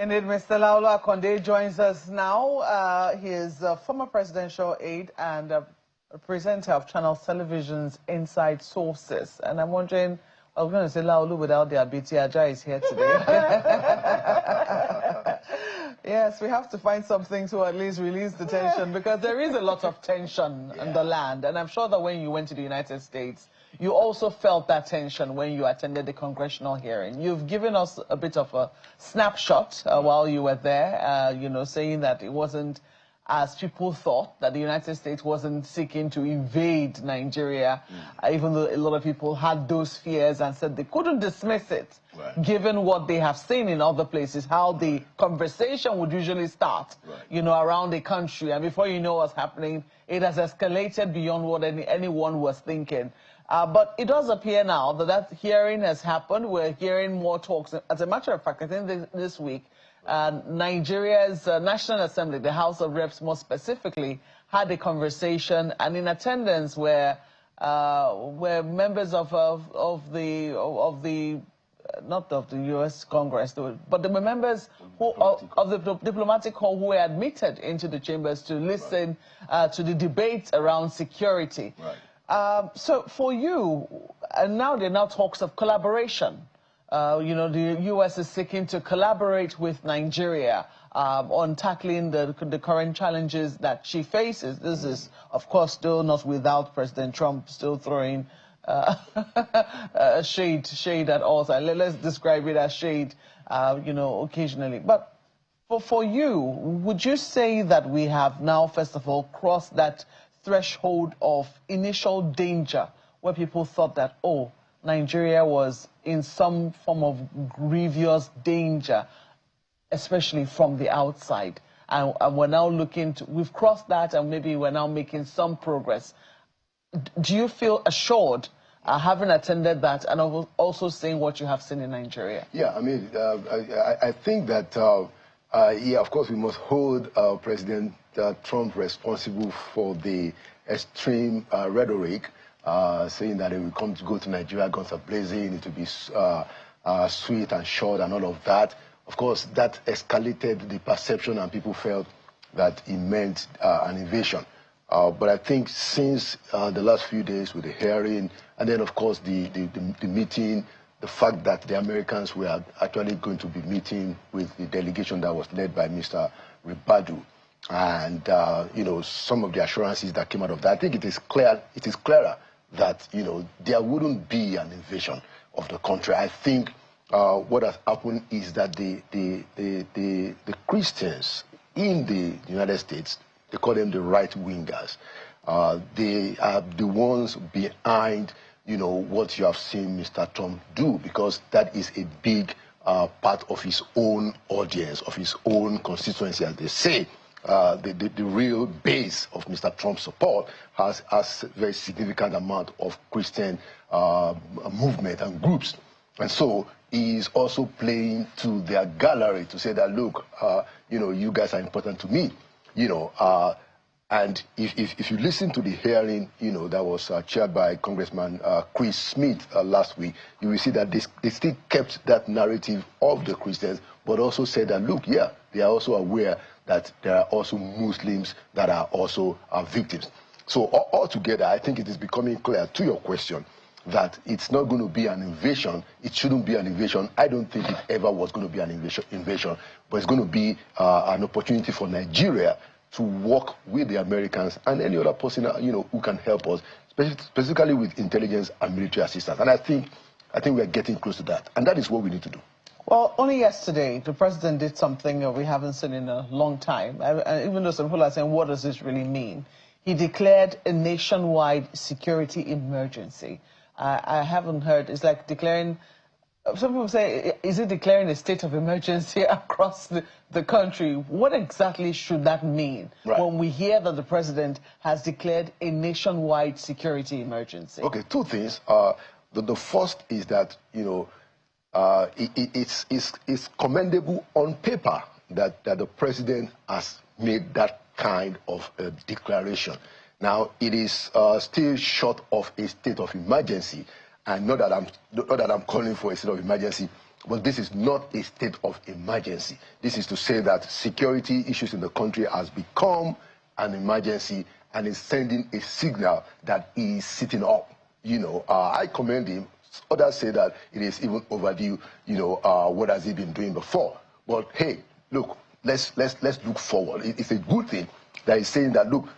Indeed, Mr. Laolu Akande joins us now. He is a former presidential aide and a presenter of Channel Television's Inside Sources. And I'm wondering, I was going to say Laolu without the Abiti Aja is here today. Yes, we have to find something to at least release the tension, because there is a lot of tension in the land. And I'm sure that when you went to the United States, you also felt that tension when you attended the congressional hearing. You've given us a bit of a snapshot while you were there, you know, saying that it wasn't as people thought, that the United States wasn't seeking to invade Nigeria, even though a lot of people had those fears and said they couldn't dismiss it, given what they have seen in other places, how the conversation would usually start, you know, around the country. And before you know what's happening, it has escalated beyond what anyone was thinking. But it does appear now that that hearing has happened. We're hearing more talks. As a matter of fact, I think this week, Nigeria's National Assembly, the House of Reps more specifically, had a conversation, and in attendance were members of the not of the U.S. Congress, but they were members of the diplomatic corps who were admitted into the chambers to listen to the debate around security. So for you, and now there are now talks of collaboration. You know, the U.S. is seeking to collaborate with Nigeria on tackling the current challenges that she faces. This is, of course, still not without President Trump still throwing shade at all. So let's describe it as shade, you know, occasionally. But for you, would you say that we have now, first of all, crossed that threshold of initial danger where people thought that, oh, Nigeria was in some form of grievous danger, especially from the outside? And we're now looking to, we've crossed that, and maybe we're now making some progress. Do you feel assured, having attended that, and also seeing what you have seen in Nigeria? Yeah, I mean, I think that, yeah, of course, we must hold President Trump responsible for the extreme rhetoric, saying that it will go to Nigeria, guns are blazing, it will be sweet and short and all of that. Of course, that escalated the perception, and people felt that it meant an invasion. But I think since the last few days with the hearing, and then, of course, the meeting, the fact that the Americans were actually going to be meeting with the delegation that was led by Mr. Ribadu, and you know, some of the assurances that came out of that, I think it is clearer that, you know, there wouldn't be an invasion of the country. I think what has happened is that the Christians in the United States, they call them the right-wingers, they are the ones behind, you know, what you have seen Mr. Trump do, because that is a big part of his own audience, of his own constituency, as they say. The real base of Mr. Trump's support has a very significant amount of Christian movement and groups. And so he is also playing to their gallery to say that, look, you know, you guys are important to me, you know. And if you listen to the hearing, you know, that was chaired by Congressman Chris Smith last week, you will see that they still kept that narrative of the Christians, but also said that, look, yeah, they are also aware that there are also Muslims that are also victims. So altogether, I think it is becoming clear to your question that it's not going to be an invasion. It shouldn't be an invasion. I don't think it ever was going to be an invasion, but it's going to be an opportunity for Nigeria to work with the Americans and any other person, you know, who can help us, specifically with intelligence and military assistance. And I think we are getting close to that, and that is what we need to do. Well, only yesterday, the president did something we haven't seen in a long time. Even though some people are saying, what does this really mean? He declared a nationwide security emergency. I haven't heard, it's like declaring, some people say, is it declaring a state of emergency across the country? What exactly should that mean when we hear that the president has declared a nationwide security emergency? Okay, two things. The first is that, you know, it's commendable on paper that the president has made that kind of a declaration. Now, it is still short of a state of emergency, and not that I'm calling for a state of emergency. But this is not a state of emergency. This is to say that security issues in the country has become an emergency and is sending a signal that he is sitting up. I commend him. Others say that it is even overdue. What has he been doing before? But hey, look, let's look forward. It's a good thing that he's saying that, look,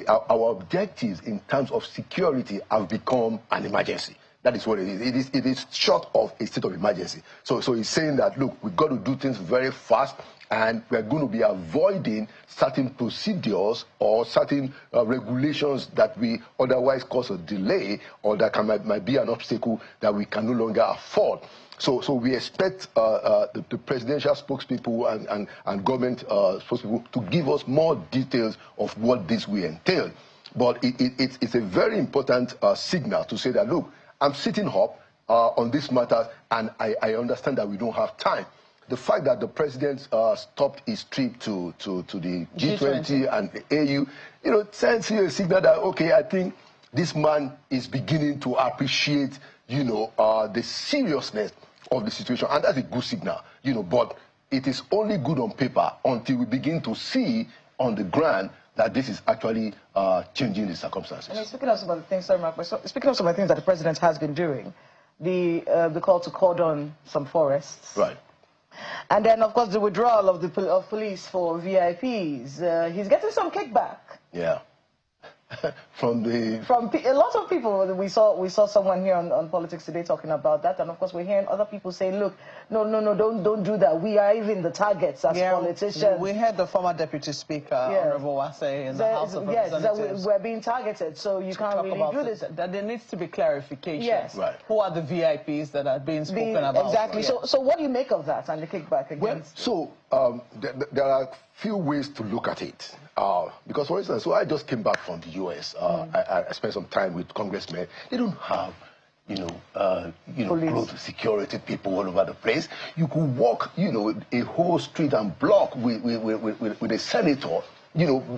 our objectives in terms of security have become an emergency. That is what it is. It is short of a state of emergency. So he's saying that, look, we've got to do things very fast, and we're going to be avoiding certain procedures or certain regulations that we otherwise cause a delay or that might be an obstacle that we can no longer afford. So we expect the presidential spokespeople and government spokespeople to give us more details of what this will entail. But it's a very important signal to say that, look, I'm sitting up on this matter, and I understand that we don't have time. The fact that the president stopped his trip to the G20 and the AU, sends you a signal that, okay, I think this man is beginning to appreciate, the seriousness of the situation, and that's a good signal, but it is only good on paper until we begin to see on the ground that this is actually changing the circumstances. And speaking of some of the things, sorry, Mark, speaking of some of the things that the president has been doing, the call to cordon some forests. Right. And then, of course, the withdrawal of police for VIPs. He's getting some kickback. Yeah. From a lot of people. We saw someone here on Politics Today talking about that, and of course we're hearing other people saying, look, no, don't do that. We are even the targets as politicians. We heard the former deputy speaker, Honorable Wase, in the House of Representatives. Yes, we're being targeted, so you can't really do this. That there needs to be clarification. Yes. Right. Who are the VIPs that are being spoken about? Exactly. Right. So what do you make of that and the kickback against? Well, there are a few ways to look at it. Because, for instance, I just came back from the U.S. I spent some time with congressmen. They don't have, close security people all over the place. You could walk, a whole street and block with a senator,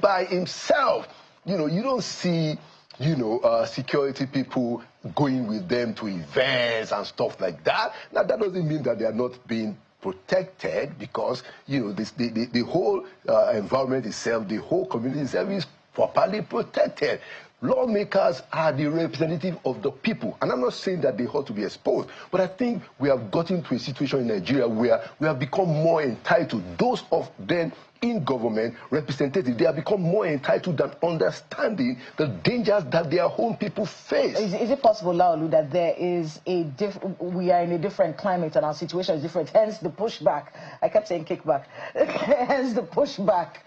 by himself. You don't see, security people going with them to events and stuff like that. Now, that doesn't mean that they are not being protected, because the whole environment itself, the whole community itself is properly protected. Lawmakers are the representative of the people, and I'm not saying that they ought to be exposed, but I think we have gotten to a situation in Nigeria where we have become more entitled. Those of them in government, representatives, they have become more entitled than understanding the dangers that their own people face. Is it possible, Laolu, that there is we are in a different climate and our situation is different, hence the pushback? I kept saying kickback. Hence the pushback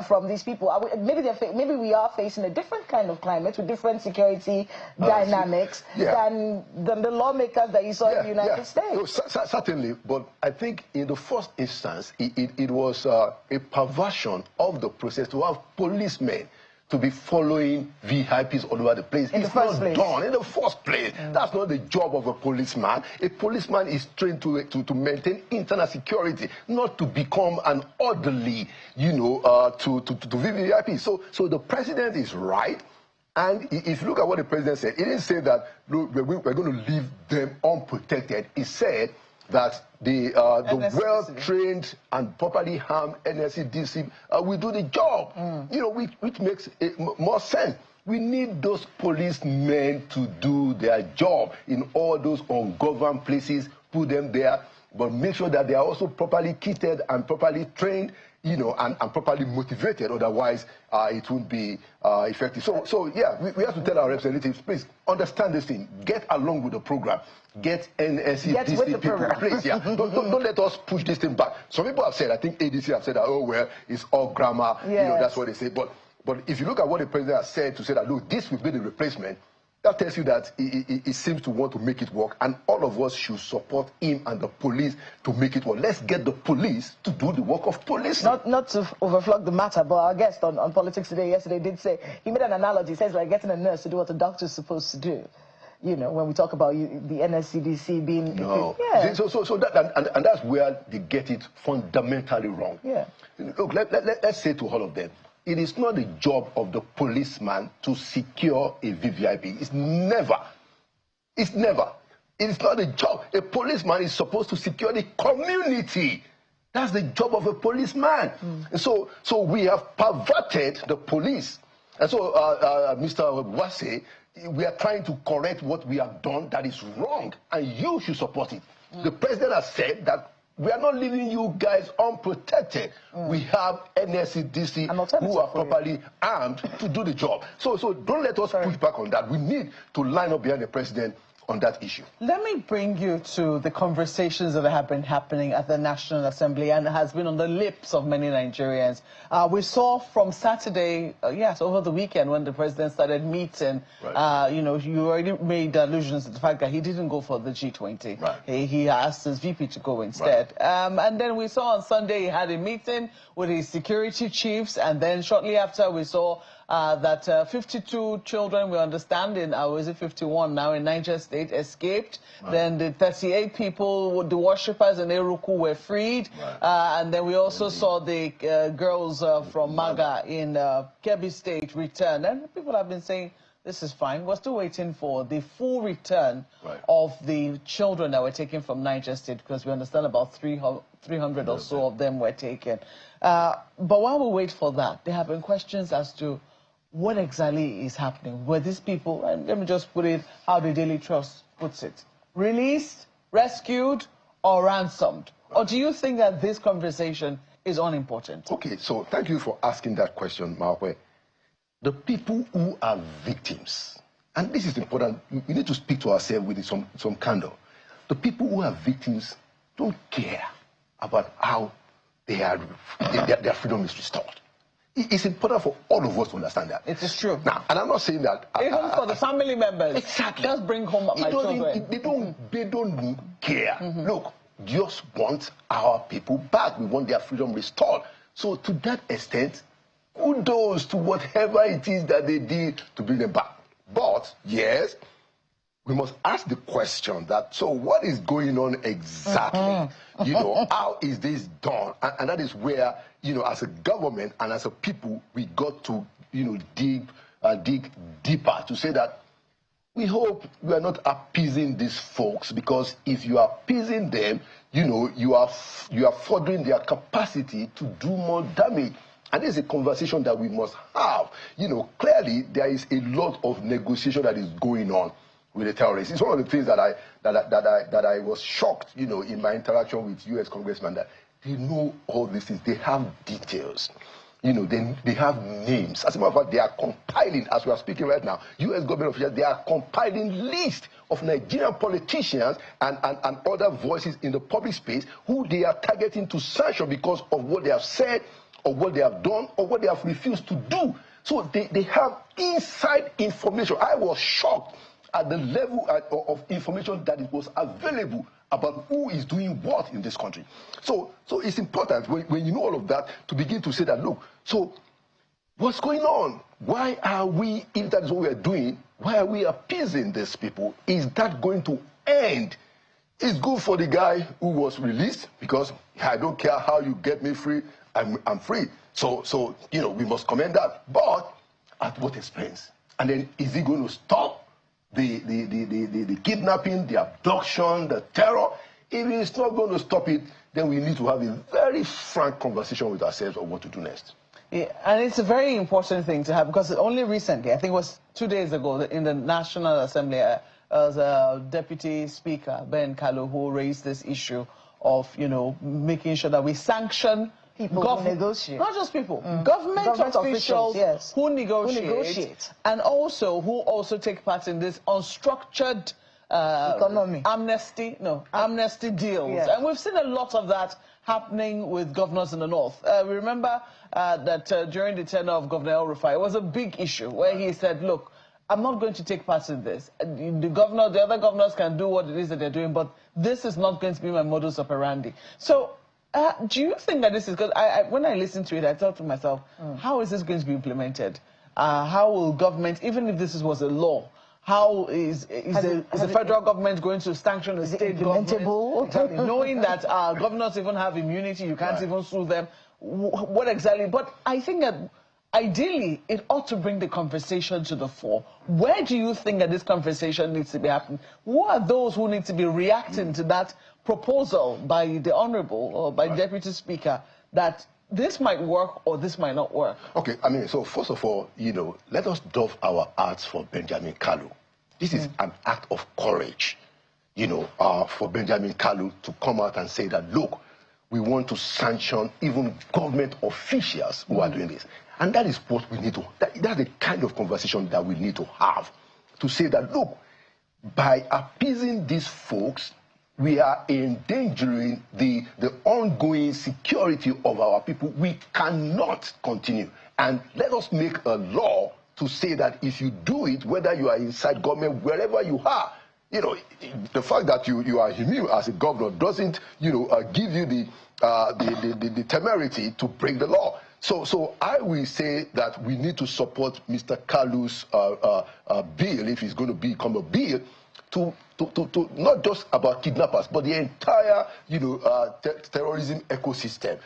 from these people. Maybe we are facing a different kind of climate with different security dynamics than the lawmakers that you saw in the United States. No, certainly, but I think in the first instance, it was a perversion of the process to have policemen to be following VIPs all over the place. It's not done in the first place. That's not the job of a policeman. A policeman is trained to maintain internal security, not to become an orderly, to VVIP. So the president is right. And if you look at what the president said, he didn't say that, look, we're going to leave them unprotected. He said that the well-trained and properly armed NSCDC will do the job, which makes more sense. We need those policemen to do their job in all those ungoverned places, put them there, but make sure that they are also properly kitted and properly trained, and properly motivated. Otherwise, it won't be effective. So we have to tell our representatives, please, understand this thing. Get along with the program. Get NSCDC people in place. Yeah. Don't let us push this thing back. Some people have said, I think ADC have said that, oh, well, it's all grammar. That's what they say. But if you look at what the president has said to say that, look, this will be the replacement, that tells you that he seems to want to make it work, and all of us should support him and the police to make it work. Let's get the police to do the work of police. Not to overflog the matter, but our guest on Politics Today yesterday did say, he made an analogy. He says like getting a nurse to do what a doctor's supposed to do. When we talk about the NSCDC being... No. So that, that's where they get it fundamentally wrong. Yeah. Look, let's say to all of them, it is not the job of the policeman to secure a VVIP. It's never. It's not a job. A policeman is supposed to secure the community. That's the job of a policeman. And so we have perverted the police. And so, Mr. Wase, we are trying to correct what we have done that is wrong, and you should support it. The president has said that we are not leaving you guys unprotected. We have NSCDC who are properly armed to do the job. So don't let us push back on that. We need to line up behind the president on that issue. Let me bring you to the conversations that have been happening at the National Assembly and has been on the lips of many Nigerians. We saw from Saturday, yes, over the weekend when the president started meeting, you know, you already made allusions to the fact that he didn't go for the G20. He asked his VP to go instead. And then we saw on Sunday he had a meeting with his security chiefs, and then shortly after we saw that 52 children, we understand, or is it 51 now, in Niger State escaped. Then the 38 people, the worshippers in Eruku, were freed. And then we also saw the girls from Maga in Kebbi State return. And people have been saying, this is fine. We're still waiting for the full return of the children that were taken from Niger State, because we understand about 300 or so of them were taken. But while we wait for that, there have been questions as to what exactly is happening. Were these people, and let me just put it how the Daily Trust puts it, released, rescued, or ransomed? Or do you think that this conversation is unimportant? Okay, so thank you for asking that question, Maokwe. The people who are victims, and this is important, we need to speak to ourselves with some candor. The people who are victims don't care about how their freedom is restored. It's important for all of us to understand that. It is true. Now, and I'm not saying that... Even for the family members. Exactly. Just bring home my children. They don't care. Look, just want our people back. We want their freedom restored. So to that extent, kudos to whatever it is that they did to bring them back. But, yes, we must ask the question that, so what is going on exactly? You know, how is this done? And that is where, you know, as a government and as a people, we got to, you know, dig deeper to say that we hope we are not appeasing these folks, because if you are appeasing them, you know, you are furthering their capacity to do more damage. And this is a conversation that we must have. You know, clearly there is a lot of negotiation that is going on with the terrorists. It's one of the things that I was shocked, you know, in my interaction with U.S. congressmen, that they know all these things. They have details. You know, they have names. As a matter of fact, they are compiling, as we are speaking right now, U.S. government officials, they are compiling lists of Nigerian politicians and other voices in the public space who they are targeting to sanction because of what they have said, or what they have done, or what they have refused to do. So they have inside information. I was shocked at the level of information that it was available about who is doing what in this country. So it's important when you know all of that to begin to say that, look, so what's going on? Why are we, if that is what we are doing, why are we appeasing these people? Is that going to end? It's good for the guy who was released, because I don't care how you get me free, I'm free. So you know, we must commend that. But at what expense? And then is he going to stop the kidnapping, the abduction, the terror? If he's not going to stop it, then we need to have a very frank conversation with ourselves on what to do next. Yeah, and it's a very important thing to have, because only recently, I think it was 2 days ago, in the National Assembly, as a Deputy Speaker, Ben Kalu, who raised this issue of, you know, making sure that we sanction people who negotiate. Not just people, government officials yes. who negotiate, and also who also take part in this unstructured amnesty deals. Yes. And we've seen a lot of that happening with governors in the north. We remember that during the tenure of Governor El Rufai, it was a big issue where he said, look, I'm not going to take part in this. The other governors can do what it is that they're doing, but this is not going to be my modus operandi. So do you think that this is, because when I listened to it, I thought to myself, how is this going to be implemented? How will government, even if this was a law, how is the federal government going to sanction the state government? Knowing that governors even have immunity, you can't even sue them. What exactly? But I think that ideally, it ought to bring the conversation to the fore. Where do you think that this conversation needs to be happening? Who are those who need to be reacting to that proposal by the Honorable or by Deputy Speaker that this might work or this might not work? Okay, I mean, so first of all, let us dove our hearts for Benjamin Kalu. This is an act of courage, for Benjamin Kalu to come out and say that, look, we want to sanction even government officials who are doing this. And that is what we need to, that's the kind of conversation that we need to have. To say that, look, by appeasing these folks, we are endangering the ongoing security of our people. We cannot continue. And let us make a law to say that if you do it, whether you are inside government, wherever you are, the fact that you are immune as a governor doesn't, give you the temerity to break the law. So I will say that we need to support Mr. Kalu's bill, if it's going to become a bill, to not just about kidnappers, but the entire, terrorism ecosystem.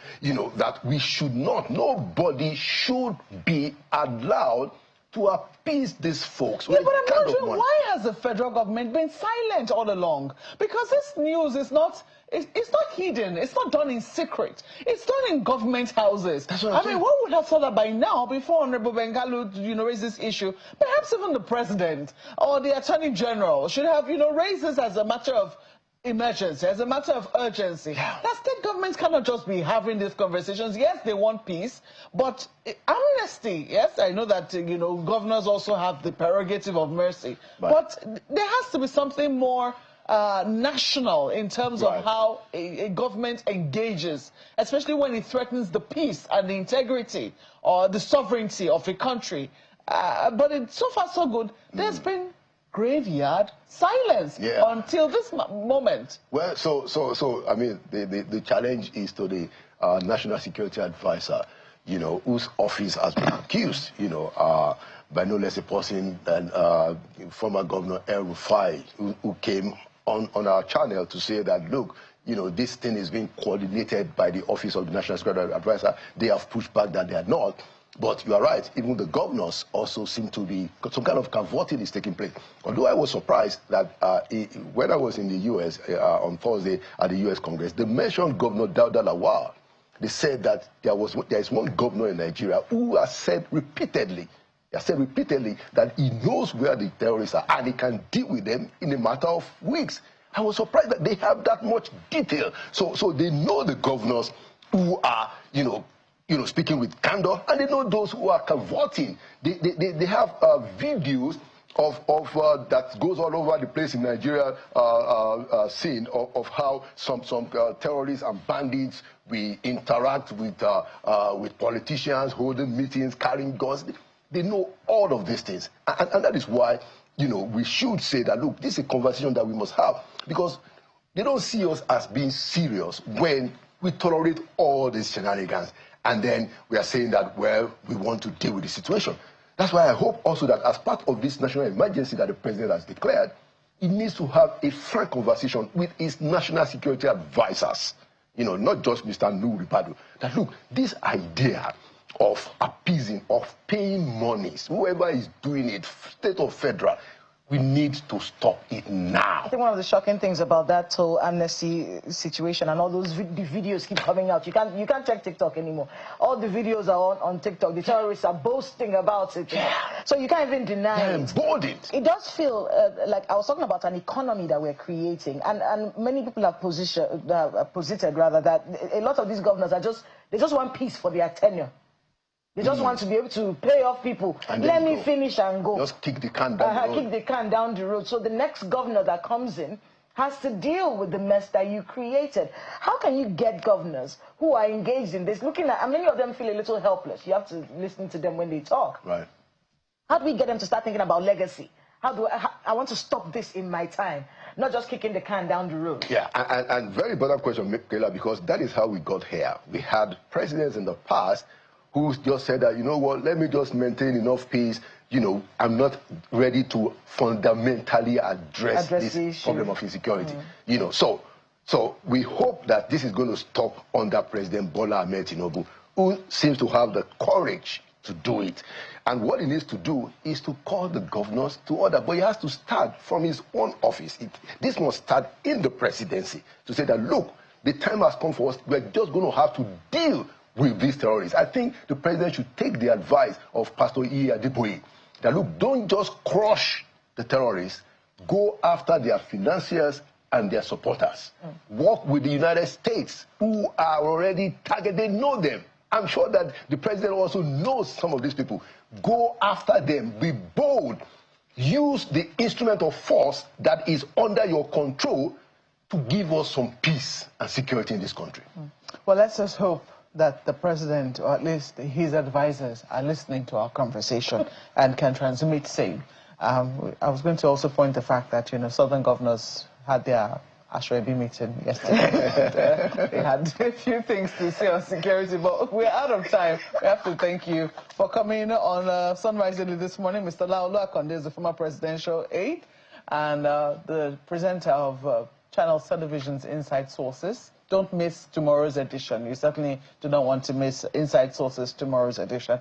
That we should not, nobody should be allowed to appease these folks. Yeah, but I'm wondering, why has the federal government been silent all along? Because this news is not, it's not hidden. It's not done in secret. It's done in government houses. I mean, one would have thought that by now, before Honorable Bengalu, raised this issue, perhaps even the president or the attorney general should have, raised this as a matter of emergency, as a matter of urgency. Yeah. That state governments cannot just be having these conversations. Yes, they want peace, but amnesty, yes, I know that, governors also have the prerogative of mercy, but there has to be something more national in terms of how a government engages, especially when it threatens the peace and the integrity or the sovereignty of a country. But it's so far so good. There's been graveyard silence until this moment. Well, so I mean, the challenge is to the National Security Advisor, whose office has been accused, by no less a person than former Governor El Rufai, who came on our channel to say that, look, this thing is being coordinated by the Office of the National Security Advisor. They have pushed back that they are not. But you are right, even the governors also seem to be, some kind of cavorting is taking place. Although I was surprised that when I was in the U.S. On Thursday at the U.S. Congress, they mentioned Governor Dauda Lawal. They said that there is one governor in Nigeria who has said repeatedly, that he knows where the terrorists are and he can deal with them in a matter of weeks. I was surprised that they have that much detail. So they know the governors who are, speaking with candor, and they know those who are cavorting. They have videos of that goes all over the place in Nigeria, scene of how some terrorists and bandits we interact with politicians, holding meetings, carrying guns. They know all of these things, and that is why we should say that, look, this is a conversation that we must have, because they don't see us as being serious when we tolerate all these shenanigans. And then we are saying that, well, we want to deal with the situation. That's why I hope also that as part of this national emergency that the president has declared, he needs to have a frank conversation with his national security advisors, not just Mr. Nuhu Ribadu, that, look, this idea of appeasing, of paying monies, whoever is doing it, state or federal, we need to stop it now. I think one of the shocking things about that whole amnesty situation and all those the videos keep coming out. You can't check TikTok anymore. All the videos are on TikTok. The terrorists are boasting about it. Yeah. So you can't even deny it. Emboldened. It does feel like I was talking about an economy that we're creating, and many people have posited rather that a lot of these governors they just want peace for their tenure. They just want to be able to pay off people. Let me finish and go. Just kick the can down the road. Kick the can down the road. So the next governor that comes in has to deal with the mess that you created. How can you get governors who are engaged in this? Looking at, many of them feel a little helpless. You have to listen to them when they talk. Right. How do we get them to start thinking about legacy? I want to stop this in my time, not just kicking the can down the road. Yeah, and very important question, Michaela, because that is how we got here. We had presidents in the past who just said that, let me just maintain enough peace. I'm not ready to fundamentally address this problem of insecurity. So we hope that this is going to stop under President Bola Ahmed Tinubu, who seems to have the courage to do it. And what he needs to do is to call the governors to order. But he has to start from his own office. This must start in the presidency to say that, look, the time has come for us. We're just going to have to deal with these terrorists. I think the president should take the advice of Pastor E. Adeboye that, look, don't just crush the terrorists. Go after their financiers and their supporters. Work with the United States, who are already targeted. They know them. I'm sure that the president also knows some of these people. Go after them. Be bold. Use the instrument of force that is under your control to give us some peace and security in this country. Well, let's just hope that the president, or at least his advisors, are listening to our conversation and can transmit same. I was going to also point the fact that, Southern governors had their Ashwebi meeting yesterday. They had a few things to say on security, but we're out of time. We have to thank you for coming on Sunrise Daily this morning. Mr. Laolu Akande is the former presidential aide and the presenter of Channel Television's Inside Sources. Don't miss tomorrow's edition. You certainly do not want to miss Inside Sources tomorrow's edition.